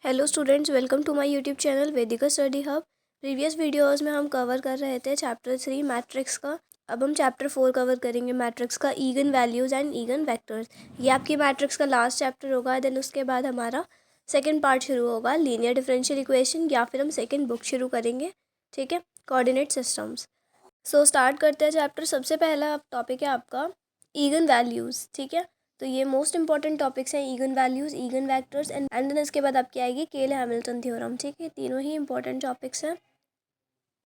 Hello students, welcome to my YouTube channel Vedika study hub. Previous videos में हम cover कर रहे थे चैप्टर 3 मैट्रिक्स का। अब हम चैप्टर 4 कवर करेंगे मैट्रिक्स का, again values and again vectors. ये आपकी मैट्रिक्स का लास्ट चैप्टर होगा। देन उसके बाद हमारा सेकेंड पार्ट शुरू होगा, लीनियर डिफरेंशियल इक्वेशन, या फिर हम सेकेंड बुक शुरू करेंगे। ठीक है, कोऑर्डिनेट सिस्टम्स। सो स्टार्ट करते हैं चैप्टर। सबसे पहला टॉपिक है आपका ईगन वैल्यूज़। ठीक है, तो ये मोस्ट इंपॉर्टेंट टॉपिक्स हैं, eigen values, eigen vectors and then इसके बाद आपकी आएगी केले हैमिल्टन थ्योरम। ठीक है, तीनों ही इंपॉर्टेंट टॉपिक्स हैं।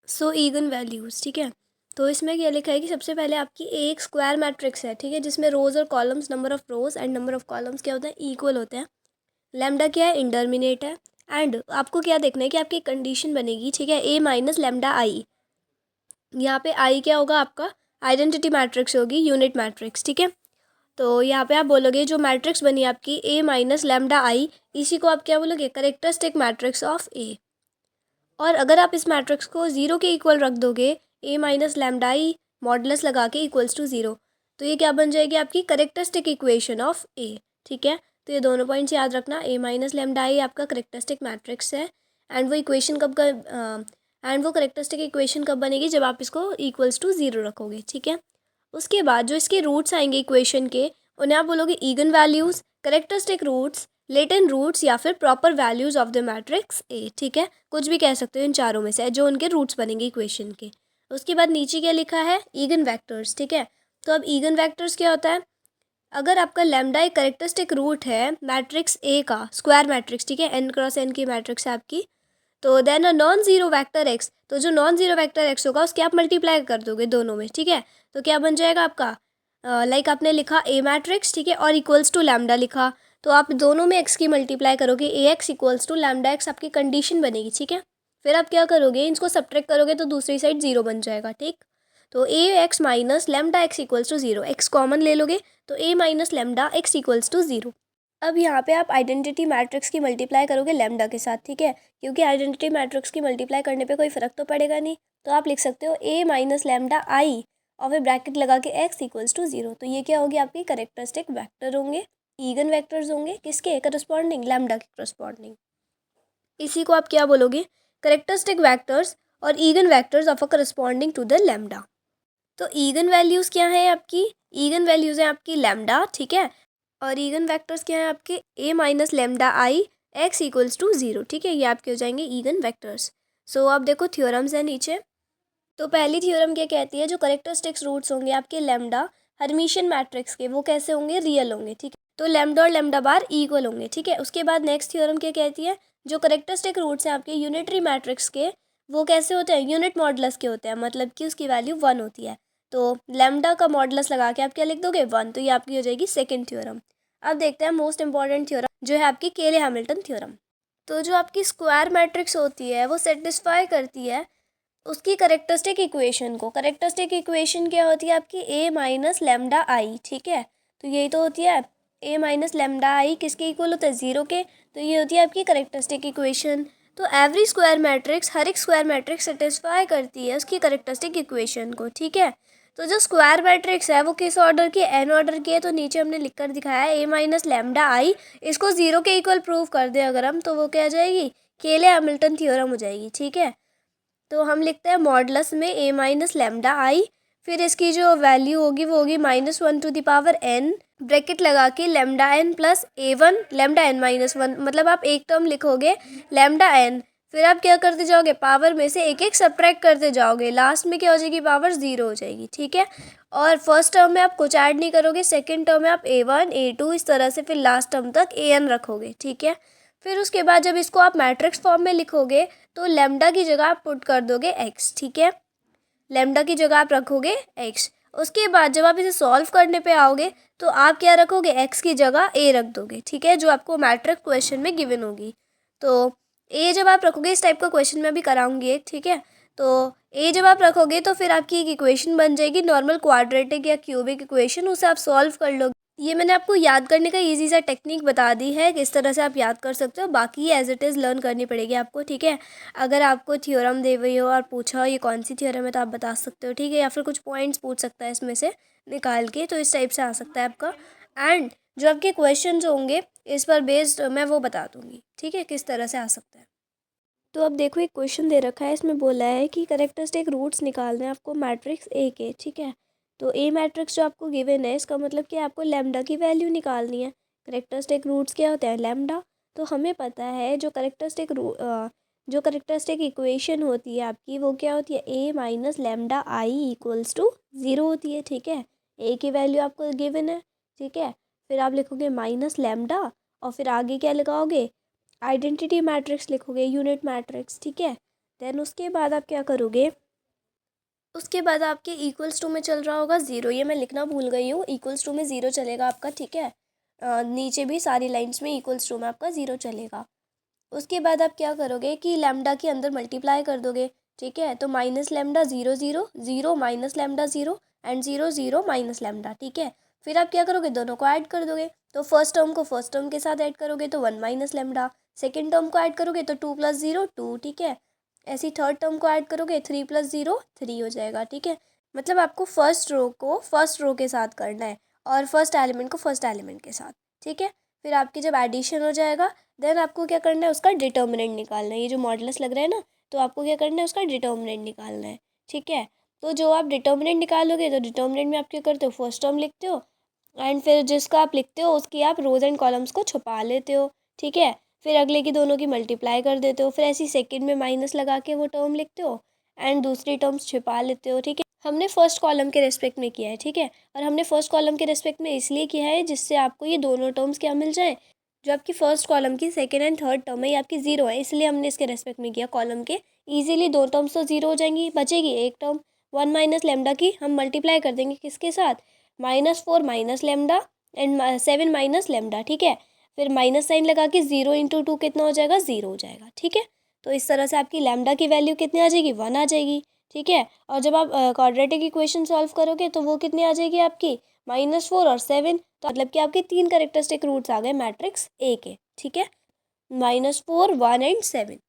सो ईगन वैल्यूज़, ठीक है, तो इसमें क्या लिखा है कि सबसे पहले आपकी एक स्क्वायर मैट्रिक्स है। ठीक है, जिसमें रोज़ और columns, number of rows and number of columns क्या होते हैं, इक्वल होते हैं। लैम्डा क्या है, इंटरमिनेट है। एंड आपको क्या देखना है कि आपकी कंडीशन बनेगी, ठीक है, ए माइनस लैम्डा आई। यहाँ पे आई क्या होगा, आपका आइडेंटिटी मैट्रिक्स होगी, यूनिट मैट्रिक्स। ठीक है, तो यहाँ पे आप बोलोगे जो मैट्रिक्स बनी आपकी ए माइनस लैम्डा आई, इसी को आप क्या बोलोगे, करेक्टरिस्टिक मैट्रिक्स ऑफ ए। और अगर आप इस मैट्रिक्स को ज़ीरो के इक्वल रख दोगे, ए माइनस लैम्डा आई मॉडुलस लगा के इक्वल्स टू ज़ीरो, तो ये क्या बन जाएगी, आपकी करेक्टरिस्टिक इक्वेशन ऑफ ए। ठीक है, तो ये दोनों पॉइंट्स याद रखना। ए माइनस लैम्डा आई आपका करेक्टरिस्टिक मैट्रिक्स है। एंड वो इक्वेशन एंड वो करेक्टरिस्टिक इक्वेशन कब बनेगी, जब आप इसको इक्वल्स टू ज़ीरो रखोगे। ठीक है, उसके बाद जो इसके रूट्स आएंगे इक्वेशन के, उन्हें आप बोलोगे eigen values, characteristic roots, latent roots, या फिर proper values of the matrix A. ठीक है, कुछ भी कह सकते हो इन चारों में से, जो उनके रूट्स बनेंगे इक्वेशन के। उसके बाद नीचे क्या लिखा है, ईगन वेक्टर्स। ठीक है, तो अब ईगन वेक्टर्स क्या होता है, अगर आपका लैम्डा एक करेक्टरिस्टिक रूट है मैट्रिक्स ए का, स्क्वायर मैट्रिक्स, ठीक है, एन क्रॉस एन की मैट्रिक्स है आपकी, तो then a non zero vector X, तो जो नॉन ज़ीरो वेक्टर एक्स होगा उसके आप मल्टीप्लाई कर दोगे दोनों में। ठीक है, तो क्या बन जाएगा आपका, लाइक आपने लिखा ए मैट्रिक्स, ठीक है, और इक्वल्स टू लैम्डा लिखा, तो आप दोनों में एक्स की मल्टीप्लाई करोगे, A x equals to lambda x आपकी कंडीशन बनेगी। ठीक है, फिर आप क्या करोगे, इनको सब्ट्रैक्ट करोगे तो दूसरी साइड ज़ीरो बन जाएगा। ठीक, तो A x minus lambda x equals to zero, x common ले लोगे तो A minus lambda x equals to zero. अब यहाँ पे आप आइडेंटिटी मैट्रिक्स की मल्टीप्लाई करोगे लैम्डा के साथ। ठीक है, क्योंकि आइडेंटिटी मैट्रिक्स की मल्टीप्लाई करने पे कोई फ़र्क तो पड़ेगा नहीं, तो आप लिख सकते हो ए माइनस लैम्डा आई और फिर ब्रैकेट लगा के एक्स इक्वल्स टू ज़ीरो। तो ये क्या होगी, आपकी करेक्टरिस्टिक वेक्टर होंगे, ईगन वेक्टर्स होंगे, किसके करस्पॉन्डिंग, लैम्डा के करस्पॉन्डिंग। इसी को आप क्या बोलोगे, करेक्टरिस्टिक वेक्टर्स और eigen vectors of a corresponding to the lambda. तो ईगन वैल्यूज़ क्या है आपकी, ईगन वैल्यूज़ है आपकी लैम्डा। ठीक है, और ईगन वेक्टर्स क्या है आपके, A minus lambda I x equals to zero. ठीक है, ये आपके हो जाएंगे ईगन वेक्टर्स। सो आप देखो थ्योरम्स है नीचे। तो पहली थ्योरम क्या कहती है, जो करेक्टरिस्टिक्स रूट्स होंगे आपके लैम्डा हर्मिशियन मैट्रिक्स के, वो कैसे होंगे, रियल होंगे। ठीक है, तो लैम्डा और लैम्डा बार इक्वल होंगे। ठीक है, उसके बाद नेक्स्ट थ्योरम क्या कहती है, जो करेक्टरिस्टिक रूट्स हैं आपके यूनिटरी मैट्रिक्स के, वो कैसे होते हैं, यूनिट मॉडुलस के होते हैं, मतलब कि उसकी वैल्यू 1 होती है। तो लैम्डा का मॉडुलस लगा के आप क्या लिख दोगे, 1, तो ये आपकी हो जाएगी सेकेंड थ्योरम। अब देखते हैं मोस्ट इंपॉर्टेंट थ्योरम, जो है आपकी केले हैमिल्टन थ्योरम। तो जो आपकी स्क्वायर मैट्रिक्स होती है वो सेटिस्फाई करती है उसकी करेक्टरिस्टिक इक्वेशन को। करेक्टरिस्टिक इक्वेशन क्या होती है आपकी, ए माइनस लैम्डा आई। ठीक है, तो यही तो होती है, ए माइनस लैम्डा आई किसके इक्वल होता है, ज़ीरो के, तो ये होती है आपकी करेक्टरिस्टिक इक्वेशन। तो एवरी स्क्वायर मैट्रिक्स, हर एक स्क्वायर मैट्रिक्स सेटिस्फाई करती है उसकी करेक्टरिस्टिक इक्वेशन को। ठीक है, तो जो स्क्वायर मैट्रिक्स है वो किस ऑर्डर की, एन ऑर्डर की है, तो नीचे हमने लिख कर दिखाया है ए माइनस लैम्डा आई, इसको ज़ीरो के इक्वल प्रूव कर दे अगर हम, तो वो क्या आ जाएगी, केले हैमिल्टन थ्योरम हो जाएगी। ठीक है, तो हम लिखते हैं मॉडुलस में ए माइनस लैम्डा आई, फिर इसकी जो वैल्यू होगी वो होगी -1 to the power n, bracket लगा के lambda n plus a1 lambda n minus 1, मतलब आप एक टर्म लिखोगे लैम्डा n, फिर आप क्या करते जाओगे, पावर में से एक एक सब्ट्रैक्ट करते जाओगे, लास्ट में क्या हो जाएगी, पावर 0 हो जाएगी। ठीक है, और फर्स्ट टर्म में आप कुछ ऐड नहीं करोगे, सेकेंड टर्म में आप a1 a2 इस तरह से, फिर लास्ट टर्म तक an रखोगे। ठीक है, फिर उसके बाद जब इसको आप मैट्रिक्स फॉर्म में लिखोगे तो लैम्डा की जगह आप पुट कर दोगे x। ठीक है, लैम्डा की जगह आप रखोगे x। उसके बाद जब आप इसे सॉल्व करने पे आओगे तो आप क्या रखोगे, x की जगह a रख दोगे। ठीक है, जो आपको मैट्रिक्स क्वेश्चन में गिवन होगी, तो a जब आप रखोगे, इस टाइप का क्वेश्चन मैं भी कराऊंगी एक। ठीक है, तो a जब आप रखोगे तो फिर आपकी एक इक्वेशन बन जाएगी नॉर्मल क्वाड्रेटिक या क्यूबिक इक्वेशन, उसे आप सॉल्व कर लोगे। ये मैंने आपको याद करने का इजी सा टेक्निक बता दी है, किस तरह से आप याद कर सकते हो, बाकी एज इट इज़ लर्न करनी पड़ेगी आपको। ठीक है, अगर आपको थ्योरम दे हुई हो और पूछा हो ये कौन सी थ्योरम है तो आप बता सकते हो। ठीक है, या फिर कुछ पॉइंट्स पूछ सकता है इसमें से निकाल के, तो इस टाइप से आ सकता है आपका एंड जो आपके क्वेश्चंस होंगे इस पर बेस्ड मैं वो बता दूंगी, ठीक है, किस तरह से आ सकता है। तो अब देखो एक क्वेश्चन दे रखा है, इसमें बोला है कि कैरेक्टरिस्टिक रूट्स निकालने हैं आपको मैट्रिक्स ए के, ठीक है। तो ए मैट्रिक्स जो आपको गिवन है इसका मतलब कि आपको लैम्डा की वैल्यू निकालनी है। कैरेक्टरिस्टिक रूट्स क्या होते हैं, लैम्डा। तो हमें पता है जो कैरेक्टरिस्टिक इक्वेशन होती है आपकी वो क्या होती है, A minus lambda I equals to 0 होती है, ठीक है। ए की वैल्यू आपको गिवन है, ठीक है। फिर आप लिखोगे माइनस लैम्डा और फिर आगे क्या लगाओगे, आइडेंटिटी मैट्रिक्स लिखोगे, यूनिट मैट्रिक्स, ठीक है। देन उसके बाद आप क्या करोगे, उसके बाद आपके इक्वल्स टू में चल रहा होगा 0, ये मैं लिखना भूल गई हूँ, इक्वल्स टू में 0 चलेगा आपका, ठीक है। नीचे भी सारी लाइंस में इक्वल्स टू में आपका 0 चलेगा। उसके बाद आप क्या करोगे कि लैम्डा के अंदर मल्टीप्लाई कर दोगे, ठीक है। तो minus lambda 0 0 0 minus lambda 0 and 0 0 minus lambda, ठीक है। फिर आप क्या करोगे, दोनों को ऐड कर दोगे। तो फर्स्ट टर्म को फर्स्ट टर्म के साथ ऐड करोगे तो 1 माइनस लैम्डा, सेकेंड टर्म को ऐड करोगे तो 2 प्लस 0 2, ठीक है। ऐसी थर्ड टर्म को ऐड करोगे 3 प्लस 0 3 हो जाएगा, ठीक है। मतलब आपको फर्स्ट रो को फर्स्ट रो के साथ करना है और फर्स्ट एलिमेंट को फर्स्ट एलिमेंट के साथ, ठीक है। फिर आपकी जब एडिशन हो जाएगा देन आपको क्या करना है, उसका डिटर्मिनेंट निकालना है। ये जो मॉडुलस लग रहा है ना, तो आपको क्या करना है, उसका डिटर्मिनेंट निकालना है, ठीक है। तो जो आप डिटर्मिनेंट निकालोगे तो डिटर्मिनेंट में आप क्या करते हो, फर्स्ट टर्म लिखते हो एंड फिर जिसका आप लिखते हो उसकी आप रोज एंड कॉलम्स को छुपा लेते हो, ठीक है। फिर अगले की दोनों की मल्टीप्लाई कर देते हो, फिर ऐसी सेकंड में माइनस लगा के वो टर्म लिखते हो एंड दूसरी टर्म्स छुपा लेते हो, ठीक है। हमने फर्स्ट कॉलम के रेस्पेक्ट में किया है, ठीक है। और हमने फर्स्ट कॉलम के रेस्पेक्ट में इसलिए किया है जिससे आपको ये दोनों टर्म्स क्या मिल जाए, जो आपकी फर्स्ट कॉलम की सेकेंड एंड थर्ड टर्म है ये आपकी 0 है, इसलिए हमने इसके रेस्पेक्ट में किया कॉलम के। ईजिली दो टर्म्स तो 0 हो जाएंगी, बचेगी एक टर्म 1 माइनस लेमडा की, हम मल्टीप्लाई कर देंगे किसके साथ, -4 minus lambda and 7 minus lambda, ठीक है। फिर माइनस साइन लगा के 0 इंटू 2 कितना हो जाएगा, 0 हो जाएगा, ठीक है। तो इस तरह से आपकी लेमडा की वैल्यू कितनी आ जाएगी, 1 आ जाएगी, ठीक है। और जब आप क्वाड्रेटिक इक्वेशन सॉल्व करोगे तो वो कितनी आ जाएगी आपकी, -4 और 7। तो मतलब कि आपके 3 कैरेक्टरिस्टिक रूट्स आ गए मैट्रिक्स ए के, ठीक है, -4 1 एंड 7।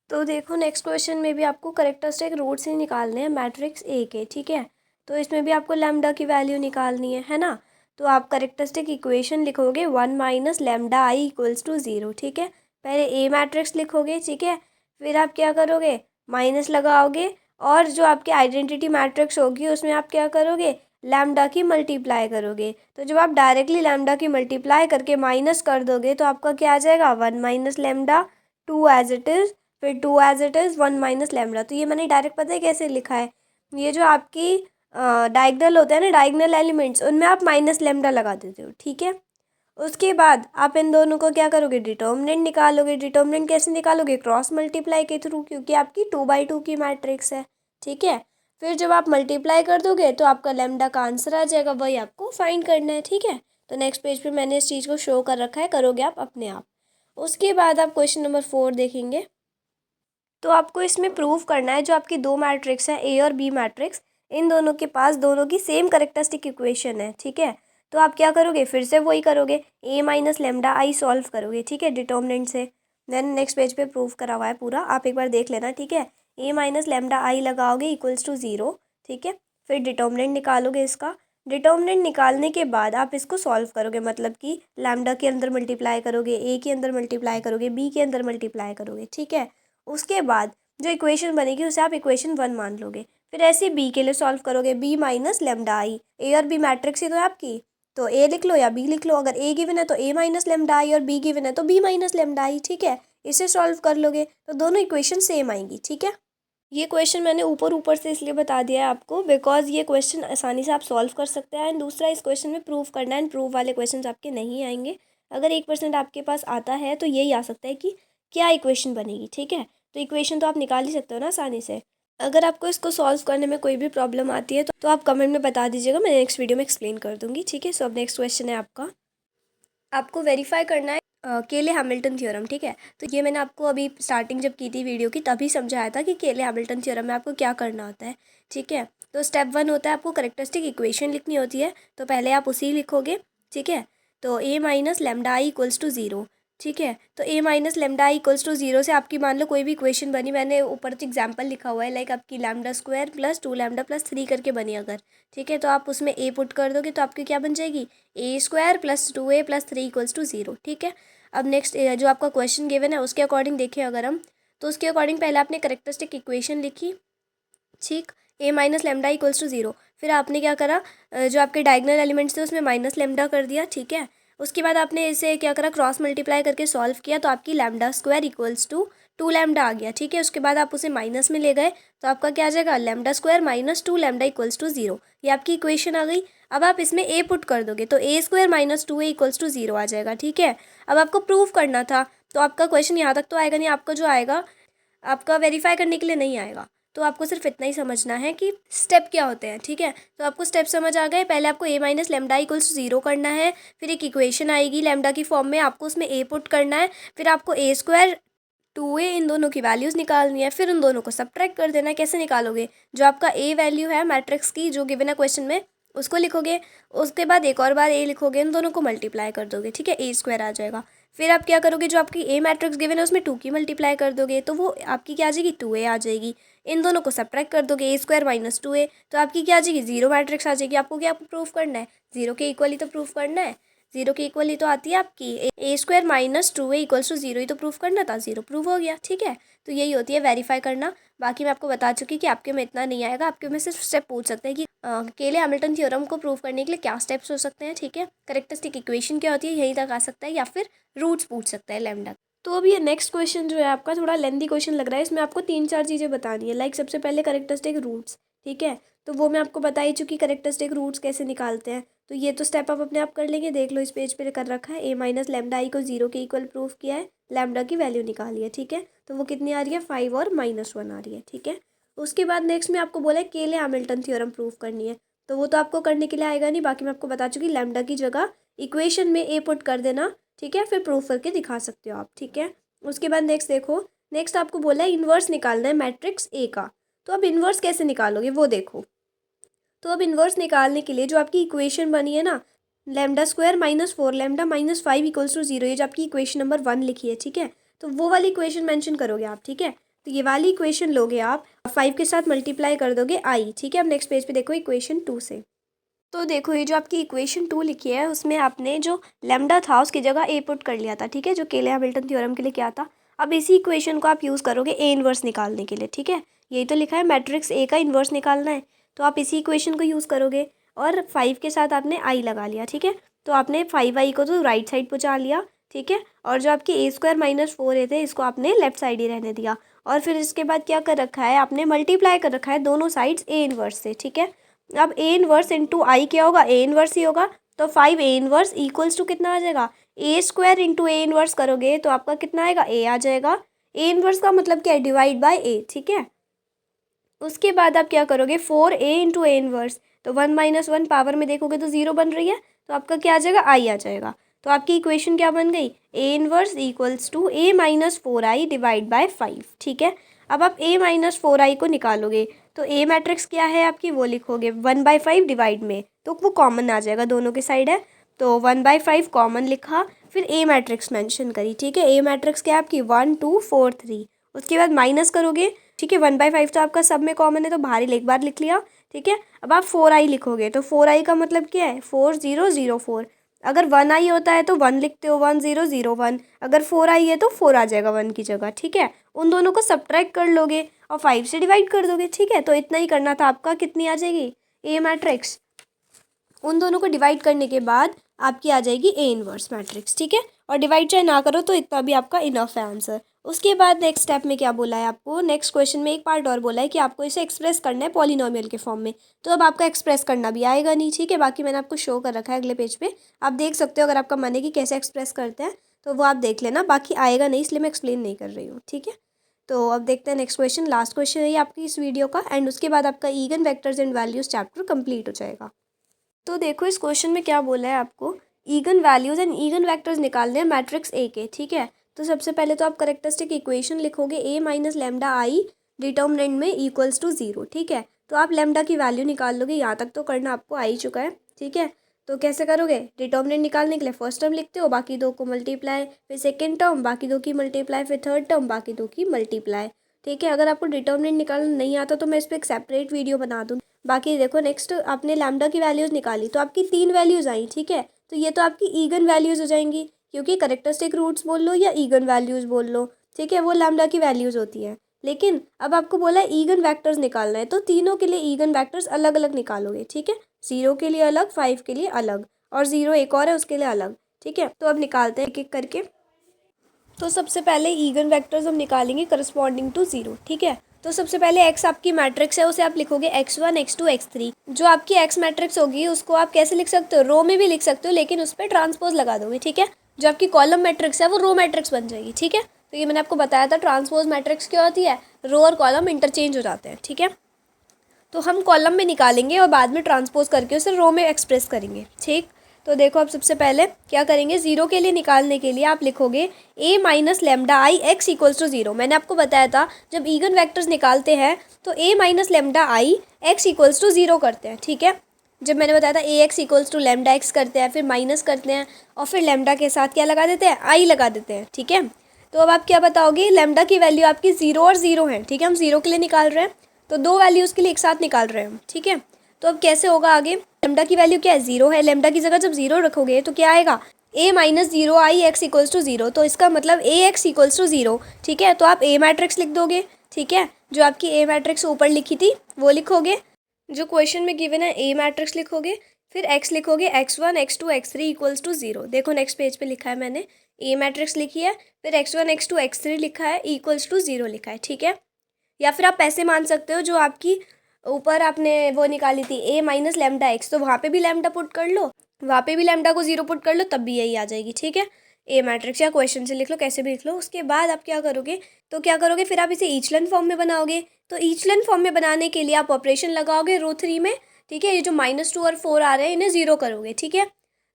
तो देखो नेक्स्ट क्वेश्चन में भी आपको कैरेक्टरिस्टिक रूट्स ही निकालने हैं मैट्रिक्स ए के, ठीक है। तो इसमें भी आपको लैम्डा की वैल्यू निकालनी है ना। तो आप कैरेक्टरिस्टिक इक्वेशन लिखोगे 1 minus lambda I equals to 0, ठीक है। पहले ए मैट्रिक्स लिखोगे, ठीक है। फिर आप क्या करोगे, माइनस लगाओगे और जो आपकी आइडेंटिटी मैट्रिक्स होगी उसमें आप क्या करोगे, लैम्डा की मल्टीप्लाई करोगे। तो जब आप डायरेक्टली लैम्डा की मल्टीप्लाई करके माइनस कर दोगे तो आपका क्या आ जाएगा, 1 minus lambda 2 as it is, फिर 2 as it is 1 minus lambda. तो ये मैंने डायरेक्ट पता है कैसे लिखा है, ये जो आपकी डायगनल होता है ना, डायगनल एलिमेंट्स, उनमें आप माइनस लैम्डा लगा देते हो, ठीक है। उसके बाद आप इन दोनों को क्या करोगे, डिटर्मिनेंट निकालोगे। डिटर्मिनेंट कैसे निकालोगे, क्रॉस मल्टीप्लाई के थ्रू, क्योंकि आपकी 2 by 2 की मैट्रिक्स है, ठीक है। फिर जब आप मल्टीप्लाई कर दोगे तो आपका लैम्डा का आंसर आ जाएगा, वही आपको फाइंड करना है, ठीक है। तो नेक्स्ट पेज पे मैंने इस चीज़ को शो कर रखा है, करोगे आप अपने आप। उसके बाद आप क्वेश्चन नंबर 4 देखेंगे। तो आपको इसमें प्रूव करना है जो आपकी दो मैट्रिक्स हैं, ए और बी मैट्रिक्स, इन दोनों के पास दोनों की सेम कैरेक्टरिस्टिक इक्वेशन है, ठीक है। तो आप क्या करोगे, फिर से वही करोगे, ए माइनस लेमडा आई सॉल्व करोगे, ठीक है, डिटर्मिनेंट से। देन नेक्स्ट पेज पे प्रूव करा हुआ है पूरा, आप एक बार देख लेना, ठीक है। ए माइनस लेमडा आई लगाओगे इक्वल्स टू 0, ठीक है। फिर डिटर्मिनेंट निकालोगे इसका। डिटर्मिनेंट निकालने के बाद आप इसको सॉल्व करोगे, मतलब कि लैम्डा के अंदर मल्टीप्लाई करोगे, ए के अंदर मल्टीप्लाई करोगे, बी के अंदर मल्टीप्लाई करोगे, ठीक है। उसके बाद जो इक्वेशन बनेगी उसे आप इक्वेशन 1 मान लोगे। फिर ऐसे बी के लिए सॉल्व करोगे, बी माइनस लेमडा आई, ए और बी मैट्रिक्स ही तो है आपकी, तो ए लिख लो या बी लिख लो। अगर ए गिवन है तो ए माइनस लेमडा आई और बी गिवन है तो बी माइनस लेमडा आई, ठीक है। इसे सॉल्व कर लोगे तो दोनों इक्वेशन सेम आएंगी, ठीक है। ये क्वेश्चन मैंने ऊपर ऊपर से इसलिए बता दिया है आपको बिकॉज ये क्वेश्चन आसानी से आप सॉल्व कर सकते हैं। एंड दूसरा, इस क्वेश्चन में प्रूव करना है, एंड प्रूव वाले क्वेश्चन आपके नहीं आएंगे। अगर 1% आपके पास आता है तो यही आ सकता है कि क्या इक्वेशन बनेगी, ठीक है। तो इक्वेशन तो आप निकाल ही सकते हो ना आसानी से। अगर आपको इसको सॉल्व करने में कोई भी प्रॉब्लम आती है तो आप कमेंट में बता दीजिएगा, मैं नेक्स्ट वीडियो में एक्सप्लेन कर दूंगी, ठीक है। सो अब नेक्स्ट क्वेश्चन है आपका, आपको वेरीफाई करना है केले हैमिल्टन थ्योरम, ठीक है। तो ये मैंने आपको अभी स्टार्टिंग जब की थी वीडियो की तभी समझाया था कि केले हैमिल्टन थ्योरम में आपको क्या करना होता है, ठीक है। तो स्टेप 1 होता है आपको कैरेक्टरिस्टिक इक्वेशन लिखनी होती है, तो पहले आप उसी लिखोगे, ठीक है। तो A minus lambda I equals to 0, ठीक है। तो a minus lambda equals to 0 से आपकी मान लो कोई भी इक्वेशन बनी, मैंने ऊपर तो एग्जाम्पल लिखा हुआ है, लाइक आपकी lambda square plus 2 lambda plus 3 करके बनी अगर, ठीक है, तो आप उसमें a पुट कर दोगे तो आपकी क्या बन जाएगी, a square plus 2a plus 3 equals to 0, ठीक है। अब नेक्स्ट जो आपका क्वेश्चन गिवन है उसके अकॉर्डिंग देखें अगर हम, तो उसके अकॉर्डिंग पहले आपने करेक्टरिस्टिक इक्वेशन लिखी, ठीक, a minus lambda equals to 0। फिर आपने क्या करा, जो आपके डायगनल एलिमेंट्स थे उसमें माइनस लेमडा कर दिया, ठीक है। उसके बाद आपने इसे क्या करा, क्रॉस मल्टीप्लाई करके सॉल्व किया, तो आपकी lambda square equals to 2 lambda आ गया, ठीक है। उसके बाद आप उसे माइनस में ले गए तो आपका क्या आ जाएगा, lambda square minus 2 lambda equals to 0, ये आपकी इक्वेशन आ गई। अब आप इसमें a पुट कर दोगे तो a square minus 2a equals to 0 आ जाएगा, ठीक है। अब आपको प्रूव करना था, तो आपका क्वेश्चन यहाँ तक तो आएगा नहीं, आपका जो आएगा आपका वेरीफाई करने के लिए नहीं आएगा। तो आपको सिर्फ इतना ही समझना है कि स्टेप क्या होते हैं, ठीक है। तो आपको स्टेप समझ आ गए। पहले आपको a minus lambda equals to 0 करना है, फिर एक इक्वेशन आएगी लेमडा की फॉर्म में, आपको उसमें a पुट करना है, फिर आपको a स्क्वायर 2a इन दोनों की वैल्यूज़ निकालनी है, फिर उन दोनों को सब्ट्रैक्ट कर देना है। कैसे निकालोगे, जो आपका a वैल्यू है मैट्रिक्स की जो गिवन है क्वेश्चन में उसको लिखोगे, उसके बाद एक और बार a लिखोगे, इन दोनों को मल्टीप्लाई कर दोगे, ठीक है, a स्क्वायर आ जाएगा। फिर आप क्या करोगे, जो आपकी a मैट्रिक्स गिवन है उसमें 2 की मल्टीप्लाई कर दोगे तो वो आपकी क्या आ जाएगी, 2a आ जाएगी। इन दोनों को सब्ट्रैक्ट कर दोगे, a स्क्वायर माइनस 2a, तो आपकी क्या आ जाएगी, 0 मैट्रिक्स आ जाएगी। आपको क्या प्रूफ करना है, 0 के इक्वल ही तो प्रूफ करना है, 0 के इक्वल ही तो आती है आपकी a square minus 2a equals to 0 ही तो प्रूफ करना था, 0 प्रूफ हो गया, ठीक है। तो यही होती है वेरीफाई करना। बाकी मैं आपको बता चुकी कि आपके में इतना नहीं आएगा, आपके में सिर्फ स्टेप पूछ सकते हैं कि केले हैमिल्टन थ्योरम को प्रूव करने के लिए क्या स्टेप्स हो सकते हैं, ठीक है। करेक्टरिस्टिक इक्वेशन क्या होती है यहीं तक आ सकता है, या फिर रूट्स पूछ सकता है लैम्डा। तो अब ये नेक्स्ट क्वेश्चन जो है आपका थोड़ा लेंथी क्वेश्चन लग रहा है, इसमें आपको 3-4 चीज़ें बतानी है, लाइक सबसे पहले करेक्टरिस्टिक रूट्स, ठीक है। तो वो मैं आपको बता ही चुकी, करेक्टरिस्टिक रूट्स कैसे निकालते हैं। तो ये तो स्टेप आप अपने आप कर लेंगे, देख लो इस पेज पे कर रखा है, a माइनस लेमडा आई को 0 के इक्वल प्रूफ किया है, लैम्डा की वैल्यू निकाली है, ठीक है। तो वो कितनी आ रही है, 5 और -1 आ रही है, ठीक है। उसके बाद नेक्स्ट में आपको बोला है केले हैमिल्टन थ्योरम प्रूफ करनी है, तो वो तो आपको करने के लिए आएगा नहीं, बाकी मैं आपको बता चुकी लैम्डा की जगह इक्वेशन में a पुट कर देना, ठीक है, फिर प्रूफ करके दिखा सकते हो आप, ठीक है। उसके बाद नेक्स्ट देखो, नेक्स्ट आपको बोला है इन्वर्स निकालना है मैट्रिक्स ए का। तो अब इन्वर्स कैसे निकालोगे वो देखो। तो अब इन्वर्स निकालने के लिए जो आपकी इक्वेशन बनी है ना, lambda square minus 4 lambda minus 5 equals to 0, ये जो आपकी इक्वेशन नंबर 1 लिखी है, ठीक है। तो वो वाली इक्वेशन मेंशन करोगे आप, ठीक है। तो ये वाली इक्वेशन लोगे आप, 5 के साथ मल्टीप्लाई कर दोगे आई, ठीक है। अब नेक्स्ट पेज पे देखो इक्वेशन 2 से, तो देखो ये जो आपकी इक्वेशन 2 लिखी है उसमें आपने जो लैम्डा था उसकी जगह ए पुट कर लिया था, ठीक है, जो केले हैमिल्टन थ्योरम के लिए क्या था। अब इसी इक्वेशन को आप यूज़ करोगे ए इन्वर्स निकालने के लिए, ठीक है। यही तो लिखा है मैट्रिक्स ए का इन्वर्स निकालना है, तो आप इसी इक्वेशन को यूज़ करोगे, और 5 के साथ आपने आई लगा लिया, ठीक है। तो आपने 5i को तो राइट साइड पहुँचा लिया, ठीक है, और जो आपकी a स्क्वायर माइनस 4a थे इसको आपने लेफ्ट साइड ही रहने दिया, और फिर इसके बाद क्या कर रखा है आपने, मल्टीप्लाई कर रखा है दोनों साइड्स ए इन्वर्स से, ठीक है। अब ए इन्वर्स इंटू आई क्या होगा, ए इन्वर्स ही होगा, तो 5 ए इन्वर्स इक्वल्स टू कितना आ जाएगा, ए स्क्वायर इंटू ए इन्वर्स करोगे तो आपका कितना आएगा, ए आ जाएगा। ए इन्वर्स का मतलब क्या है, डिवाइड बाय ए, ठीक है। उसके बाद आप क्या करोगे, 4a इंटू ए इन्वर्स, तो 1 माइनस 1 पावर में देखोगे तो 0 बन रही है, तो आपका क्या आ जाएगा, आई आ जाएगा। तो आपकी इक्वेशन क्या बन गई, A inverse equals to a minus 4i divide by 5, ठीक है। अब आप a माइनस 4i को निकालोगे तो a मैट्रिक्स क्या है आपकी, वो लिखोगे 1/5 डिवाइड में, तो वो कॉमन आ जाएगा, दोनों के साइड है, तो 1/5 कॉमन लिखा, फिर a मैट्रिक्स मेंशन करी, ठीक है। a मैट्रिक्स क्या है आपकी 1 2 4 3, उसके बाद माइनस करोगे, ठीक है, 1/5 तो आपका सब में कॉमन है तो बाहर ही एक बार लिख लिया, ठीक है। अब आप 4i लिखोगे, तो 4i का मतलब क्या है, 4004, अगर 1i होता है तो 1 लिखते हो, 1001, अगर 4i है तो 4 आ जाएगा 1 की जगह, ठीक है। उन दोनों को सब्ट्रैक्ट कर लोगे और 5 से डिवाइड कर दोगे, ठीक है। तो इतना ही करना था आपका, कितनी आ जाएगी, ए मैट्रिक्स, उन दोनों को डिवाइड करने के बाद आपकी आ जाएगी ए इनवर्स मैट्रिक्स, ठीक है। और डिवाइड चाहे ना करो तो इतना भी आपका इनफ है आंसर। उसके बाद नेक्स्ट स्टेप में क्या बोला है आपको, नेक्स्ट क्वेश्चन में एक पार्ट और बोला है कि आपको इसे एक्सप्रेस करना है पॉलिनोमियल के फॉर्म में, तो अब आपका एक्सप्रेस करना भी आएगा नहीं, ठीक है। बाकी मैंने आपको शो कर रखा है अगले पेज पे, आप देख सकते हो अगर आपका मन है कि कैसे एक्सप्रेस करते हैं तो वो आप देख लेना, बाकी आएगा नहीं इसलिए मैं एक्सप्लेन नहीं कर रही हूँ, ठीक है। तो अब देखते हैं नेक्स्ट क्वेश्चन, लास्ट क्वेश्चन है ये आपकी इस वीडियो का, एंड उसके बाद आपका again vectors and values chapter complete हो जाएगा। तो देखो इस क्वेश्चन में क्या बोला है आपको, again values and again vectors निकालने हैं मैट्रिक्स ए के, ठीक है। तो सबसे पहले तो आप करेक्टरिस्टिक इक्वेशन लिखोगे, ए माइनस लेमडा आई डिटर्मिनेंट में इक्वल्स टू 0, ठीक है। तो आप लेमडा की वैल्यू निकाल लोगे, यहाँ तक तो करना आपको आ ही चुका है, ठीक है। तो कैसे करोगे, डिटर्मिनेंट निकालने के लिए फर्स्ट टर्म लिखते हो, बाकी दो को मल्टीप्लाई, फिर सेकेंड टर्म बाकी दो की मल्टीप्लाई, फिर थर्ड टर्म बाकी दो की मल्टीप्लाई। ठीक है, अगर आपको डिटर्मिनेंट निकालना नहीं आता तो मैं इस पर एक सेपरेट वीडियो बना दूँ। बाकी देखो नेक्स्ट आपने लैम्डा की वैल्यूज़ निकाली तो आपकी 3 वैल्यूज़ आई। ठीक है, तो ये तो आपकी ईगन वैल्यूज़ हो जाएंगी, क्योंकि करेक्टरिस्टिक रूट्स बोल लो या ईगन वैल्यूज़ बोल लो, ठीक है, वो लैम्डा की वैल्यूज़ होती हैं। लेकिन अब आपको बोला है ईगन वैक्टर्स निकालना है, तो तीनों के लिए ईगन वैक्टर्स अलग अलग निकालोगे। ठीक है, 0 के लिए अलग, 5 के लिए अलग, और 0 एक और है उसके लिए अलग। ठीक है, तो अब निकालते हैं एक एक करके। तो सबसे पहले ईगन वेक्टर्स हम निकालेंगे करस्पॉन्डिंग टू 0। ठीक है, तो सबसे पहले एक्स आपकी मैट्रिक्स है, उसे आप लिखोगे x1 x2 x3। जो आपकी एक्स मैट्रिक्स होगी उसको आप कैसे लिख सकते हो, रो में भी लिख सकते हो, लेकिन उस पर ट्रांसपोज लगा दोगे। ठीक है, जो आपकी कॉलम मैट्रिक्स है वो रो मैट्रिक्स बन जाएगी। ठीक है, तो ये मैंने आपको बताया था ट्रांसपोज मैट्रिक्स क्या होती है, रो और कॉलम इंटरचेंज हो जाते हैं। ठीक है, तो हम कॉलम में निकालेंगे और बाद में ट्रांसपोज करके उसे रो में एक्सप्रेस करेंगे। ठीक, तो देखो अब सबसे पहले क्या करेंगे, 0 के लिए निकालने के लिए आप लिखोगे a minus lambda I x equals to 0। मैंने आपको बताया था जब ईगन वेक्टर्स निकालते हैं तो a minus lambda I x equals to 0 करते हैं। ठीक है, जब मैंने बताया था A x equals to lambda x करते हैं, फिर माइनस करते हैं और फिर लेमडा के साथ क्या लगा देते हैं, आई लगा देते हैं। ठीक है, तो अब आप क्या बताओगे, लेमडा की वैल्यू आपकी 0 और 0 है। ठीक है, हम 0 के लिए निकाल रहे हैं तो दो वैल्यूज़ के लिए एक साथ निकाल रहे हैं हम। ठीक है, तो अब कैसे होगा आगे, लेमडा की वैल्यू क्या है, 0 है, लेमडा की जगह जब 0 रखोगे तो क्या आएगा, a minus 0 I x equals to 0, तो इसका मतलब a एक्स इक्वल्स टू 0। ठीक है, तो आप a मैट्रिक्स लिख दोगे। ठीक है, जो आपकी a मैट्रिक्स ऊपर लिखी थी वो लिखोगे, जो क्वेश्चन में गिवन है a मैट्रिक्स लिखोगे, फिर x लिखोगे x1 x2 x3 equals to 0। देखो नेक्स्ट पेज पे लिखा है मैंने, a मैट्रिक्स लिखी है, फिर x1 x2 x3 लिखा है, इक्वल्स टू 0 लिखा है। ठीक है, या फिर आप ऐसे मान सकते हो जो आपकी ऊपर आपने वो निकाली थी a माइनस लेमडा एक्स, तो वहाँ पे भी लेमडा पुट कर लो, वहाँ पे भी लेमडा को 0 पुट कर लो, तब भी यही आ जाएगी। ठीक है, ए मैट्रिक्स या क्वेश्चन से लिख लो, कैसे भी लिख लो। उसके बाद आप क्या करोगे, तो क्या करोगे, फिर आप इसे ईचलन फॉर्म में बनाओगे। तो ईचलन फॉर्म में बनाने के लिए आप ऑपरेशन लगाओगे रो 3 में। ठीक है, ये जो -2 और 4 आ रहे हैं इन्हें 0 करोगे। ठीक है,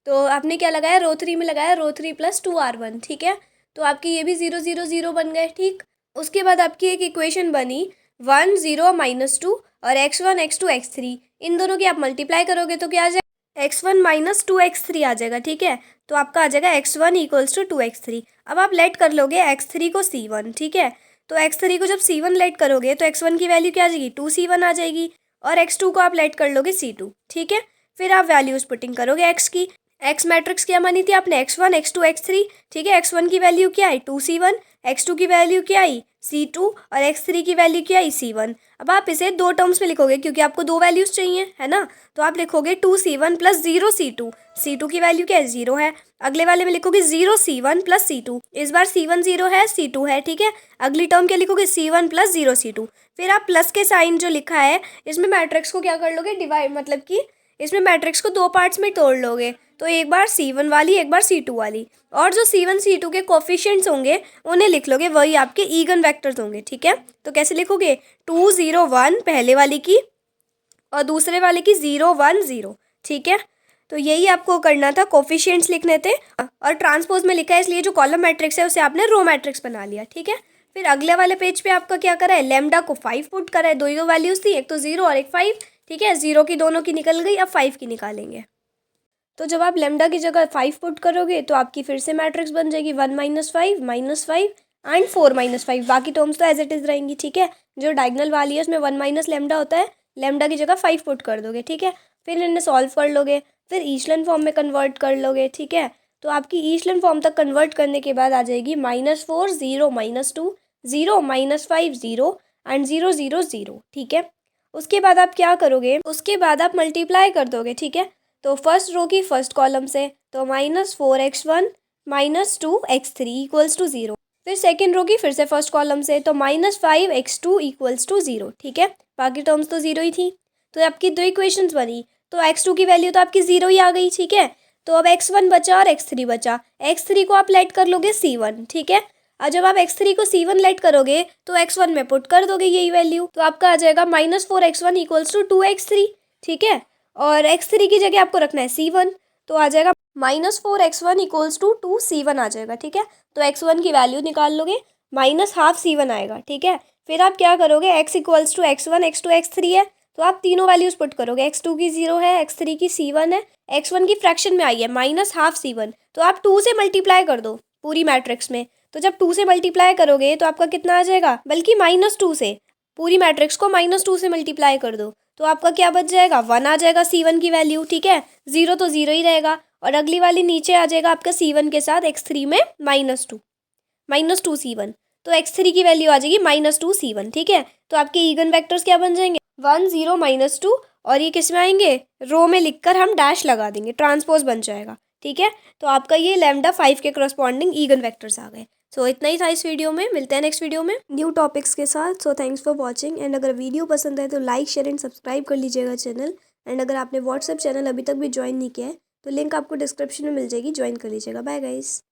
तो आपने क्या लगाया, रो 3 में लगाया रो 3 प्लस 2r1। ठीक है, तो आपकी ये भी 0 0 0 बन गए। ठीक, उसके बाद आपकी एक इक्वेशन बनी 1 0 -2 और x1 x2 x3, इन दोनों की आप मल्टीप्लाई करोगे तो क्या आ जाएगा, x1 माइनस 2x3 आ जाएगा। ठीक है, तो आपका आ जाएगा x1 इक्वल्स टू 2x3। अब आप लेट कर लोगे x3 को c1। ठीक है, तो x3 को जब c1 लेट करोगे तो x1 की वैल्यू क्या आ जाएगी, 2c1 आ जाएगी, और x2 को आप लेट कर लोगे c2। ठीक है, फिर आप वैल्यूज पुटिंग करोगे x की। x मैट्रिक्स क्या मानी थी आपने, x1 x2 x3। ठीक है, x1 की वैल्यू क्या आई, 2c1, x2 की वैल्यू क्या आई, c2, और x3 की वैल्यू क्या आई, c1। अब आप इसे दो टर्म्स में लिखोगे क्योंकि आपको दो वैल्यूज चाहिए, है ना, तो आप लिखोगे 2c1 प्लस 0c2। c2 की वैल्यू क्या है, 0 है। अगले वाले में लिखोगे 0c1 प्लस c2, इस बार c1 0 है, c2 है। ठीक है, अगली टर्म क्या लिखोगे, c1 प्लस 0c2। फिर आप प्लस के साइन जो लिखा है इसमें मैट्रिक्स को क्या कर लोगे, डिवाइड, मतलब कि इसमें मैट्रिक्स को दो पार्ट्स में तोड़ लोगे, तो एक बार c1 वाली एक बार c2 वाली, और जो c1 c2 के कोफिशिएंट्स होंगे उन्हें लिख लोगे, वही आपके ईगन वेक्टर्स होंगे। ठीक है, तो कैसे लिखोगे, 2 0 1 पहले वाली की और दूसरे वाले की 0 1 0। ठीक है, तो यही आपको करना था, कोफिशिएंट्स लिखने थे, और ट्रांसपोज में लिखा है इसलिए जो कॉलम मैट्रिक्स है उसे आपने रो मैट्रिक्स बना लिया। ठीक है, फिर अगले वाले पेज पे आपका क्या करा है, लेमडा को 5 पुट करा है, दो ही दो वैल्यूज थी, एक तो 0 और एक 5। ठीक है, 0 की दोनों की निकल गई, अब 5 की निकालेंगे। तो जब आप लेमडा की जगह 5 पुट करोगे तो आपकी फिर से मैट्रिक्स बन जाएगी 1 -5 एंड 4 -5, बाकी टर्म्स तो एज इट इज़ रहेंगी। ठीक है, जो डायगनल वाली है उसमें 1 माइनस लेमडा होता है, लेमडा की जगह 5 पुट कर दोगे। ठीक है, फिर इन्हें सॉल्व कर लोगे, फिर ईचलन फॉर्म में कन्वर्ट कर लोगे। ठीक है, तो आपकी ईचलन फॉर्म तक कन्वर्ट करने के बाद आ जाएगी -4 0 -2 0 -5 0 एंड 0 0 0। ठीक है, उसके बाद आप क्या करोगे, उसके बाद आप मल्टीप्लाई कर दोगे। ठीक है, तो फर्स्ट रो की फर्स्ट कॉलम से, तो -4x1 -2x3 इक्वल्स टू 0। फिर सेकेंड रो की फिर से फर्स्ट कॉलम से, तो -5x2 इक्वल्स टू 0। ठीक है, बाकी टर्म्स तो 0 ही थी, तो आपकी दो इक्वेशंस बनी, तो x2 की वैल्यू तो आपकी 0 ही आ गई। ठीक है, तो अब x1 बचा और x3 बचा, x3 को आप लेट कर लोगे c1। ठीक है, और जब आप x3 को c1 लेट करोगे तो x1 में पुट कर दोगे यही वैल्यू, तो आपका आ जाएगा -4x1 इक्वल्स टू 2x3। ठीक है, और x3 की जगह आपको रखना है c1, तो आ जाएगा -4x1 इक्वल्स टू 2c1 आ जाएगा। ठीक है, तो x1 की वैल्यू निकाल लोगे, -12 c1 आएगा। ठीक है, फिर आप क्या करोगे, x equals to x1 x2 x3 है, तो आप तीनों वैल्यूज़ पुट करोगे। x2 की 0 है, x3 की c1 है, x1 की फ्रैक्शन में आई है -12 c1, तो आप 2 से मल्टीप्लाई कर दो पूरी मैट्रिक्स में। तो जब 2 से मल्टीप्लाई करोगे तो आपका कितना आ जाएगा, बल्कि -2 से, पूरी मैट्रिक्स को -2 से मल्टीप्लाई कर दो तो आपका क्या बच जाएगा, 1 आ जाएगा c1 की वैल्यू, ठीक है। 0 तो 0 ही रहेगा, और अगली वाली नीचे आ जाएगा आपका c1 के साथ x3 में -2 c1, तो x3 की वैल्यू आ जाएगी -2 c1, ठीक है। तो आपके ईगन वेक्टर्स क्या बन जाएंगे, 1 0 -2, और ये किस में आएंगे, रो में लिखकर हम डैश लगा देंगे, ट्रांसपोज बन जाएगा, ठीक है। तो आपका ये λ5 के करस्पॉन्डिंग ईगन वेक्टर्स आ गए। सो इतना ही था इस वीडियो में, मिलते हैं नेक्स्ट वीडियो में न्यू टॉपिक्स के साथ। So thanks for watching, and अगर वीडियो पसंद आए तो लाइक शेयर एंड सब्सक्राइब कर लीजिएगा चैनल। एंड अगर आपने व्हाट्सएप चैनल अभी तक भी ज्वाइन नहीं किया है तो लिंक आपको डिस्क्रिप्शन में मिल जाएगी, ज्वाइन कर लीजिएगा। Bye guys.